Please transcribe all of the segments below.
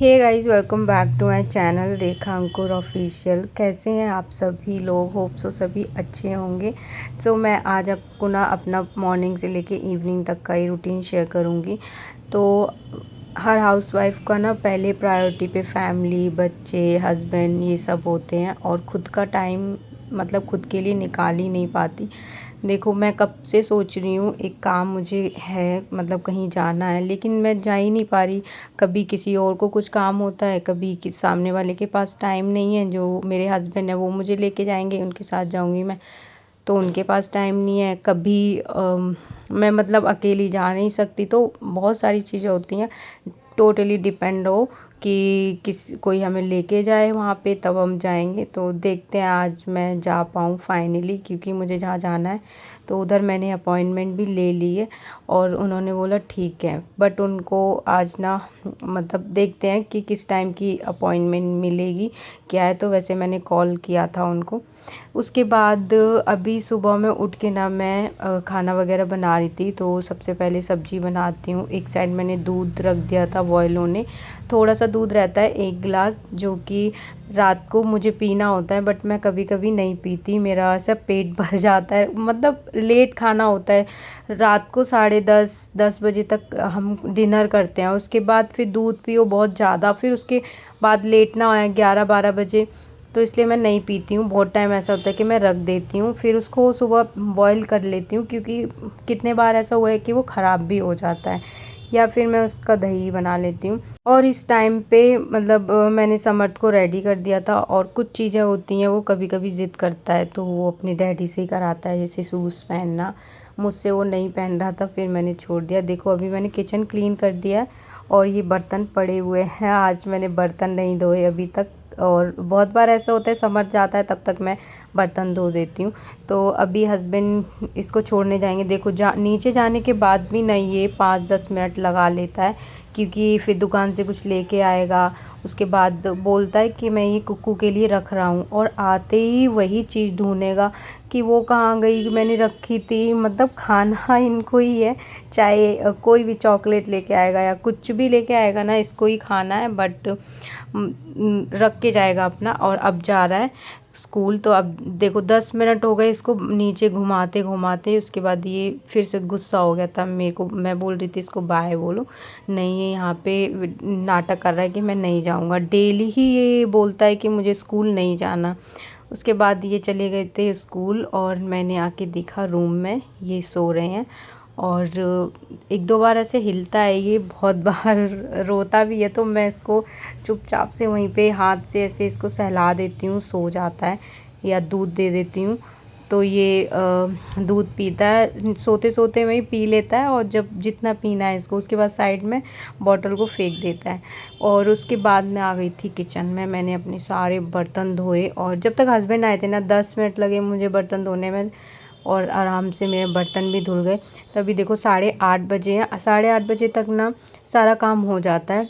Hey guys, welcome back to my channel Rekha Ankur official. कैसे हैं आप सभी लोग? होप सो सभी अच्छे होंगे। मैं आज आपको ना अपना मॉर्निंग से लेके इवनिंग तक का ही रूटीन शेयर करूंगी। तो हर हाउसवाइफ का ना पहले प्रायोरिटी पे फैमिली, बच्चे, हस्बैंड ये सब होते हैं और ख़ुद का टाइम मतलब खुद के लिए निकाल ही नहीं पाती। देखो, मैं कब से सोच रही हूँ एक काम मुझे है, मतलब कहीं जाना है, लेकिन मैं जा ही नहीं पा रही। कभी किसी और को कुछ काम होता है, कभी किस सामने वाले के पास टाइम नहीं है। जो मेरे हस्बैंड है वो मुझे लेके जाएंगे, उनके साथ जाऊंगी मैं, तो उनके पास टाइम नहीं है। कभी मैं मतलब अकेली जा नहीं सकती। तो बहुत सारी चीज़ें होती हैं, टोटली डिपेंड हो कि कोई हमें लेके जाए वहाँ पे, तब हम जाएंगे। तो देखते हैं आज मैं जा पाऊँ फाइनली, क्योंकि मुझे जहाँ जाना है तो उधर मैंने अपॉइंटमेंट भी ले ली है और उन्होंने बोला ठीक है। बट उनको आज ना मतलब देखते हैं कि किस टाइम की अपॉइंटमेंट मिलेगी, क्या है। तो वैसे मैंने कॉल किया था उनको। उसके बाद अभी सुबह में उठ के ना मैं खाना वगैरह बना रही थी। तो सबसे पहले सब्ज़ी बनाती हूँ। एक साइड मैंने दूध रख दिया था बॉयल होने। थोड़ा सा दूध रहता है, 1 गिलास, जो कि रात को मुझे पीना होता है, बट मैं कभी कभी नहीं पीती। मेरा ऐसा पेट भर जाता है, मतलब लेट खाना होता है। रात को 10:30 बजे तक हम डिनर करते हैं। उसके बाद फिर दूध पियो बहुत ज़्यादा, फिर उसके बाद लेट ना हो 11-12 बजे, तो इसलिए मैं नहीं पीती हूँ। बहुत टाइम ऐसा होता है कि मैं रख देती हूँ, फिर उसको सुबह बॉईल कर लेती हूँ, क्योंकि कितने बार ऐसा हुआ है कि वो ख़राब भी हो जाता है। या फिर मैं उसका दही बना लेती हूँ। और इस टाइम पे मतलब मैंने समर्थ को रेडी कर दिया था। और कुछ चीज़ें होती हैं वो कभी कभी ज़िद करता है, तो वो अपने डैडी से ही कराता है, जैसे शूज़ पहनना। मुझसे वो नहीं पहन रहा था, फिर मैंने छोड़ दिया। देखो, अभी मैंने किचन क्लीन कर दिया है और ये बर्तन पड़े हुए हैं। आज मैंने बर्तन नहीं धोए अभी तक। और बहुत बार ऐसा होता है समझ जाता है तब तक मैं बर्तन धो देती हूँ। तो अभी हस्बैंड इसको छोड़ने जाएंगे। देखो, नीचे जाने के बाद भी नहीं, ये 5-10 मिनट लगा लेता है, क्योंकि फिर दुकान से कुछ लेके आएगा। उसके बाद बोलता है कि मैं ये कुक्कू के लिए रख रहा हूँ, और आते ही वही चीज़ ढूंढेगा कि वो कहाँ गई, मैंने रखी थी। मतलब खाना इनको ही है, चाहे कोई भी चॉकलेट लेके आएगा या कुछ भी लेके आएगा ना, इसको ही खाना है। बट रख के जाएगा अपना। और अब जा रहा है स्कूल। तो अब देखो 10 मिनट हो गए इसको नीचे घुमाते घुमाते। उसके बाद ये फिर से गुस्सा हो गया था मेरे को। मैं बोल रही थी इसको बाय बोलो, नहीं, ये यहाँ पे नाटक कर रहा है कि मैं नहीं जाऊँगा। डेली ही ये बोलता है कि मुझे स्कूल नहीं जाना। उसके बाद ये चले गए थे स्कूल और मैंने आके देखा रूम में ये सो रहे हैं। और 1-2 बार ऐसे हिलता है ये, बहुत बार रोता भी है। तो मैं इसको चुपचाप से वहीं पे हाथ से ऐसे इसको सहला देती हूँ, सो जाता है, या दूध दे देती हूँ। तो ये दूध पीता है, सोते सोते में ही पी लेता है। और जब जितना पीना है इसको, उसके बाद साइड में बॉटल को फेंक देता है। और उसके बाद मैं आ गई थी किचन में। मैंने अपने सारे बर्तन धोए, और जब तक हस्बैंड आए थे ना 10 मिनट लगे मुझे बर्तन धोने में, और आराम से मेरे बर्तन भी धुल गए। तभी देखो 8:30 बजे हैं। 8:30 बजे तक ना सारा काम हो जाता है।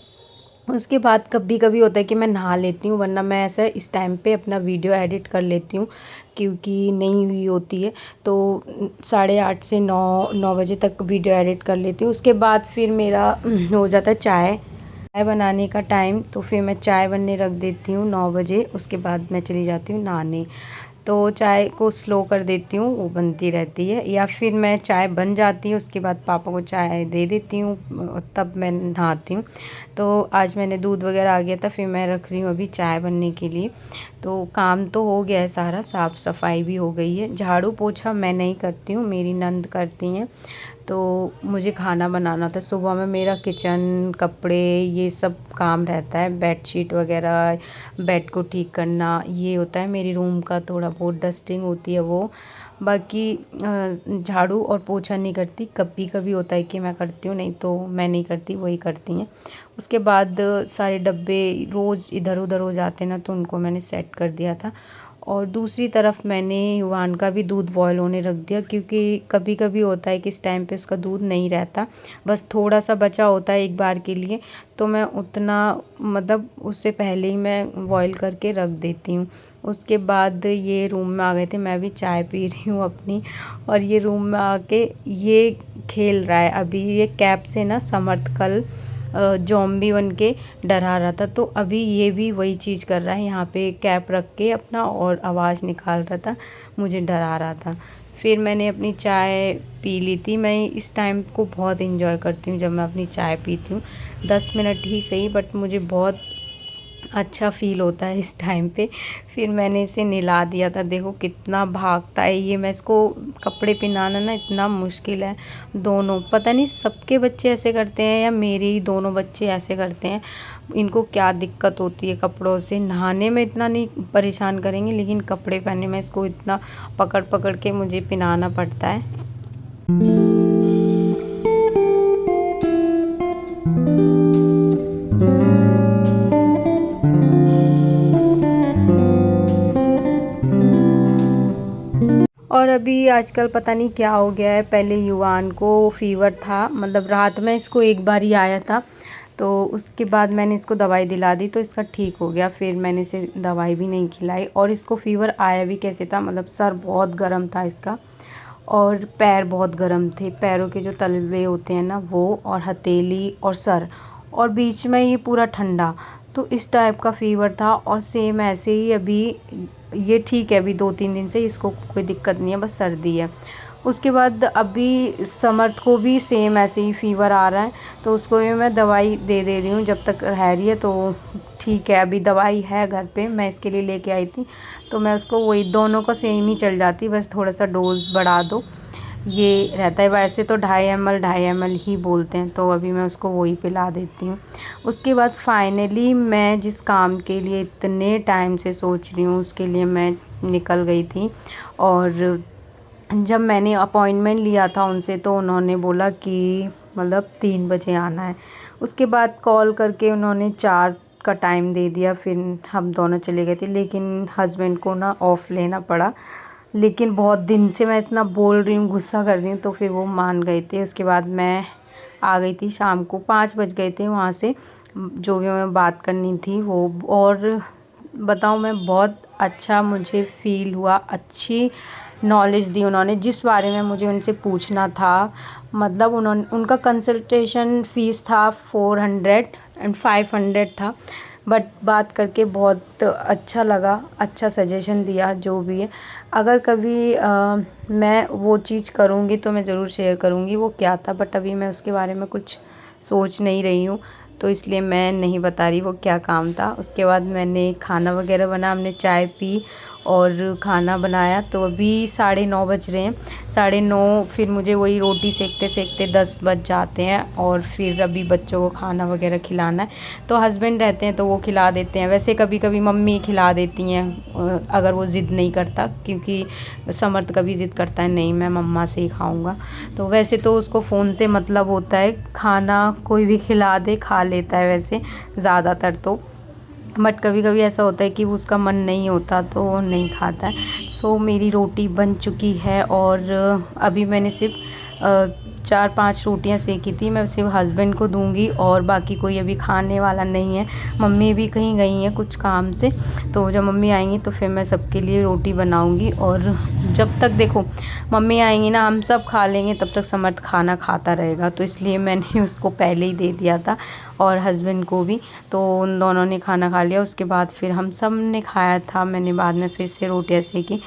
उसके बाद कभी कभी होता है कि मैं नहा लेती हूँ, वरना मैं ऐसा इस टाइम पे अपना वीडियो एडिट कर लेती हूँ, क्योंकि नहीं हुई होती है। तो 8:30 से 9 बजे तक वीडियो एडिट कर लेती हूँ। उसके बाद फिर मेरा हो जाता है चाय बनाने का टाइम। तो फिर मैं चाय बनने रख देती हूँ 9 बजे। उसके बाद मैं चली जाती हूँ नहाने। तो चाय को स्लो कर देती हूँ, वो बनती रहती है। या फिर मैं चाय बन जाती है, उसके बाद पापा को चाय दे देती हूँ, तब मैं नहाती हूँ। तो आज मैंने दूध वगैरह आ गया था, फिर मैं रख रही हूँ अभी चाय बनने के लिए। तो काम तो हो गया है सारा, साफ़ सफाई भी हो गई है। झाड़ू पोछा मैं नहीं करती हूँ, मेरी नंद करती हैं। तो मुझे खाना बनाना था सुबह में। मेरा किचन, कपड़े, ये सब काम रहता है, बेडशीट वगैरह, बेड को ठीक करना, ये होता है। मेरी रूम का थोड़ा बहुत डस्टिंग होती है वो। बाकी झाड़ू और पोछा नहीं करती। कभी कभी होता है कि मैं करती हूँ, नहीं तो मैं नहीं करती, वही करती हैं। उसके बाद सारे डब्बे रोज़ इधर उधर हो जाते हैं ना, तो उनको मैंने सेट कर दिया था। और दूसरी तरफ मैंने युवान का भी दूध बॉयल होने रख दिया, क्योंकि कभी कभी होता है कि इस टाइम पे उसका दूध नहीं रहता, बस थोड़ा सा बचा होता है एक बार के लिए। तो मैं उतना मतलब उससे पहले ही मैं बॉयल करके रख देती हूँ। उसके बाद ये रूम में आ गए थे, मैं भी चाय पी रही हूँ अपनी। और ये रूम में आके ये खेल रहा है अभी। ये कैप से ना समर्थ कल ज़ॉम्बी बन के डरा रहा था। तो अभी ये भी वही चीज़ कर रहा है, यहाँ पे कैप रख के अपना और आवाज़ निकाल रहा था, मुझे डरा रहा था। फिर मैंने अपनी चाय पी ली थी। मैं इस टाइम को बहुत एंजॉय करती हूँ जब मैं अपनी चाय पीती हूँ, 10 मिनट ही सही बट मुझे बहुत अच्छा फ़ील होता है इस टाइम पे। फिर मैंने इसे नहला दिया था, देखो कितना भागता है ये। मैं इसको कपड़े पहनाना ना इतना मुश्किल है। दोनों पता नहीं सबके बच्चे ऐसे करते हैं या मेरे ही दोनों बच्चे ऐसे करते हैं, इनको क्या दिक्कत होती है कपड़ों से। नहाने में इतना नहीं परेशान करेंगे लेकिन कपड़े पहनने में इसको इतना पकड़ पकड़ के मुझे पहनाना पड़ता है। और अभी आजकल पता नहीं क्या हो गया है, पहले युवान को फ़ीवर था, मतलब रात में इसको एक बार ही आया था, तो उसके बाद मैंने इसको दवाई दिला दी तो इसका ठीक हो गया। फिर मैंने इसे दवाई भी नहीं खिलाई। और इसको फ़ीवर आया भी कैसे था, मतलब सर बहुत गर्म था इसका और पैर बहुत गर्म थे, पैरों के जो तलवे होते हैं ना वो, और हथेली और सर, और बीच में ये पूरा ठंडा, तो इस टाइप का फ़ीवर था। और सेम ऐसे ही अभी ये ठीक है, अभी 2-3 दिन से इसको कोई दिक्कत नहीं है, बस सर्दी है। उसके बाद अभी समर्थ को भी सेम ऐसे ही फ़ीवर आ रहा है, तो उसको भी मैं दवाई दे रही हूँ जब तक रह रही है, तो ठीक है। अभी दवाई है घर पे, मैं इसके लिए लेके आई थी, तो मैं उसको वही दोनों का सेम ही चल जाती, बस थोड़ा सा डोज बढ़ा दो ये रहता है। वैसे तो 2.5 ml ही बोलते हैं, तो अभी मैं उसको वही पिला देती हूँ। उसके बाद फाइनली मैं जिस काम के लिए इतने टाइम से सोच रही हूँ उसके लिए मैं निकल गई थी। और जब मैंने अपॉइंटमेंट लिया था उनसे तो उन्होंने बोला कि मतलब 3 बजे आना है। उसके बाद कॉल करके उन्होंने 4 का टाइम दे दिया, फिर हम दोनों चले गए थे। लेकिन हस्बैंड को ना ऑफ़ लेना पड़ा, लेकिन बहुत दिन से मैं इतना बोल रही हूँ, गुस्सा कर रही हूँ, तो फिर वो मान गए थे। उसके बाद मैं आ गई थी, शाम को 5 बज गए थे वहाँ से, जो भी हमें बात करनी थी वो। और बताऊँ मैं, बहुत अच्छा मुझे फ़ील हुआ, अच्छी नॉलेज दी उन्होंने जिस बारे में मुझे उनसे पूछना था। मतलब उनका कंसल्टेशन फ़ीस था 400 एंड 500 था, बट बात करके बहुत अच्छा लगा, अच्छा सजेशन दिया जो भी है। अगर कभी मैं वो चीज़ करूँगी तो मैं ज़रूर शेयर करूँगी वो क्या था, बट अभी मैं उसके बारे में कुछ सोच नहीं रही हूँ, तो इसलिए मैं नहीं बता रही वो क्या काम था। उसके बाद मैंने खाना वगैरह बना, हमने चाय पी और खाना बनाया, तो अभी 9:30 बज रहे हैं। 9:30 फिर मुझे वही रोटी सेकते सेकते 10 बज जाते हैं, और फिर अभी बच्चों को खाना वगैरह खिलाना है। तो हस्बैंड रहते हैं तो वो खिला देते हैं, वैसे कभी कभी मम्मी खिला देती हैं अगर वो ज़िद नहीं करता, क्योंकि समर्थ कभी ज़िद करता है नहीं मैं मम्मा से ही खाऊंगा। तो वैसे तो उसको फ़ोन से मतलब होता है, खाना कोई भी खिला दे खा लेता है वैसे ज़्यादातर तो, बट कभी कभी ऐसा होता है कि उसका मन नहीं होता तो वो नहीं खाता है। सो मेरी रोटी बन चुकी है, और अभी मैंने सिर्फ 4-5 रोटियां सेकी थी, मैं सिर्फ हस्बैंड को दूंगी और बाकी कोई अभी खाने वाला नहीं है। मम्मी भी कहीं गई हैं कुछ काम से, तो जब मम्मी आएंगी तो फिर मैं सबके लिए रोटी बनाऊंगी। और जब तक देखो मम्मी आएंगी ना हम सब खा लेंगे, तब तक समर्थ खाना खाता रहेगा, तो इसलिए मैंने उसको पहले ही दे दिया था और हस्बैंड को भी। तो उन दोनों ने खाना खा लिया, उसके बाद फिर हम सब ने खाया था। मैंने बाद में फिर से रोटियां सेकी।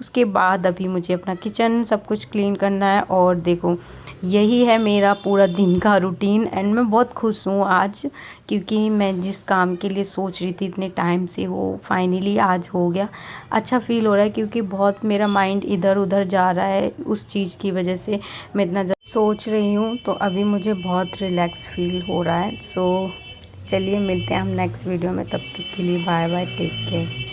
उसके बाद अभी मुझे अपना किचन सब कुछ क्लीन करना है, और देखो यही है मेरा पूरा दिन का रूटीन। एंड मैं बहुत खुश हूँ आज, क्योंकि मैं जिस काम के लिए सोच रही थी इतने टाइम से वो फाइनली आज हो गया। अच्छा फ़ील हो रहा है, क्योंकि बहुत मेरा माइंड इधर उधर जा रहा है उस चीज़ की वजह से, मैं इतना सोच रही हूँ, तो अभी मुझे बहुत रिलैक्स फील हो रहा है। सो चलिए मिलते हैं हम नेक्स्ट वीडियो में, तब तक के लिए बाय बाय, टेक केयर।